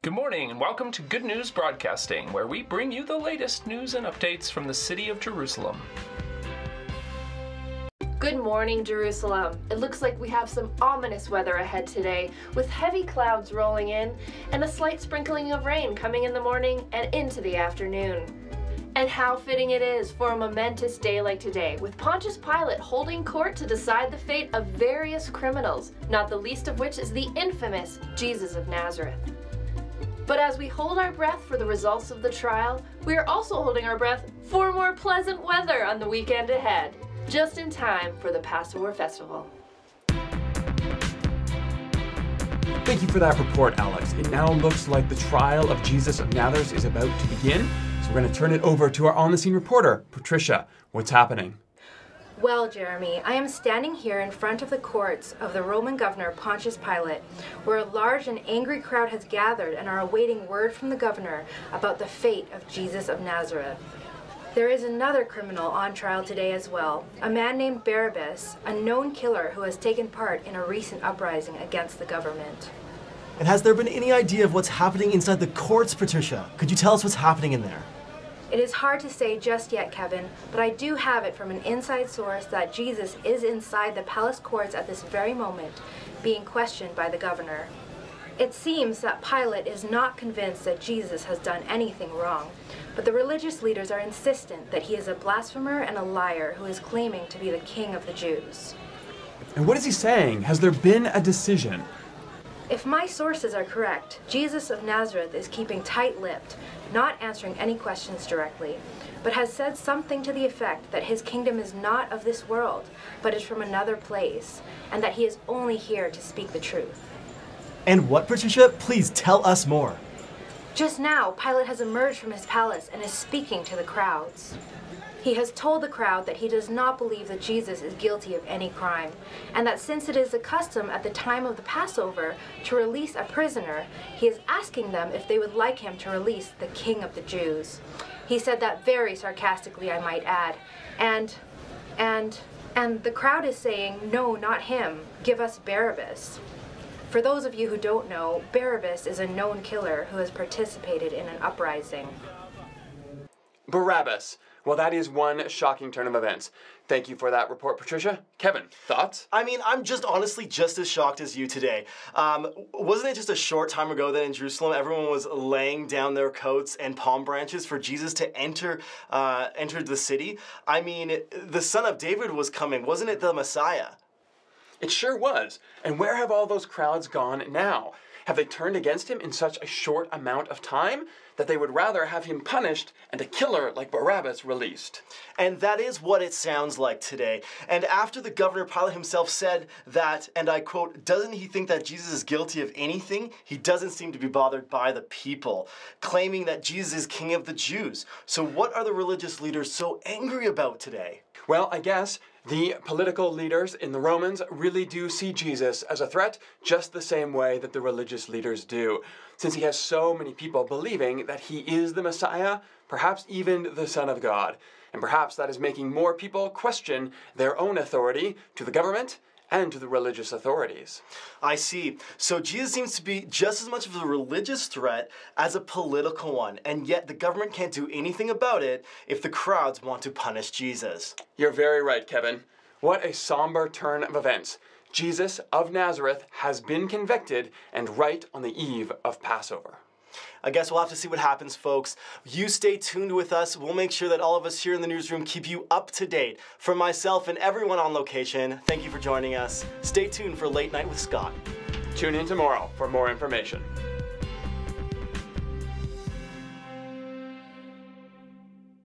Good morning and welcome to Good News Broadcasting, where we bring you the latest news and updates from the city of Jerusalem. Good morning, Jerusalem. It looks like we have some ominous weather ahead today, with heavy clouds rolling in and a slight sprinkling of rain coming in the morning and into the afternoon. And how fitting it is for a momentous day like today, with Pontius Pilate holding court to decide the fate of various criminals, not the least of which is the infamous Jesus of Nazareth. But as we hold our breath for the results of the trial, we are also holding our breath for more pleasant weather on the weekend ahead, just in time for the Passover festival. Thank you for that report, Alex. It now looks like the trial of Jesus of Nazareth is about to begin, so we're going to turn it over to our on-the-scene reporter, Patricia. What's happening? Well, Jeremy, I am standing here in front of the courts of the Roman governor Pontius Pilate, where a large and angry crowd has gathered and are awaiting word from the governor about the fate of Jesus of Nazareth. There is another criminal on trial today as well, a man named Barabbas, a known killer who has taken part in a recent uprising against the government. And has there been any idea of what's happening inside the courts, Patricia? Could you tell us what's happening in there? It is hard to say just yet, Kevin, but I do have it from an inside source that Jesus is inside the palace courts at this very moment, being questioned by the governor. It seems that Pilate is not convinced that Jesus has done anything wrong, but the religious leaders are insistent that he is a blasphemer and a liar who is claiming to be the king of the Jews. And what is he saying? Has there been a decision? If my sources are correct, Jesus of Nazareth is keeping tight-lipped, not answering any questions directly, but has said something to the effect that his kingdom is not of this world, but is from another place, and that he is only here to speak the truth. And what, Patricia? Please tell us more. Just now, Pilate has emerged from his palace and is speaking to the crowds. He has told the crowd that he does not believe that Jesus is guilty of any crime, and that since it is the custom at the time of the Passover to release a prisoner, he is asking them if they would like him to release the King of the Jews. He said that very sarcastically, I might add, and the crowd is saying, no, not him, give us Barabbas. For those of you who don't know, Barabbas is a known killer who has participated in an uprising. Barabbas. Well, that is one shocking turn of events. Thank you for that report, Patricia. Kevin, thoughts? I'm just honestly just as shocked as you today. Wasn't it just a short time ago that in Jerusalem everyone was laying down their coats and palm branches for Jesus to enter the city? The son of David was coming. Wasn't it the Messiah? It sure was. And where have all those crowds gone now? Have they turned against him in such a short amount of time that they would rather have him punished and a killer like Barabbas released? And that is what it sounds like today. And after the governor Pilate himself said that, and I quote, doesn't he think that Jesus is guilty of anything? He doesn't seem to be bothered by the people, claiming that Jesus is king of the Jews. So what are the religious leaders so angry about today? Well, I guess the political leaders in the Romans really do see Jesus as a threat just the same way that the religious leaders do. Since he has so many people believing that he is the Messiah, perhaps even the Son of God. And perhaps that is making more people question their own authority to the government and to the religious authorities. I see. So Jesus seems to be just as much of a religious threat as a political one, and yet the government can't do anything about it if the crowds want to punish Jesus. You're very right, Kevin. What a somber turn of events. Jesus of Nazareth has been convicted and right on the eve of Passover. I guess we'll have to see what happens, folks. You stay tuned with us. We'll make sure that all of us here in the newsroom keep you up to date. For myself and everyone on location, thank you for joining us. Stay tuned for Late Night with Scott. Tune in tomorrow for more information.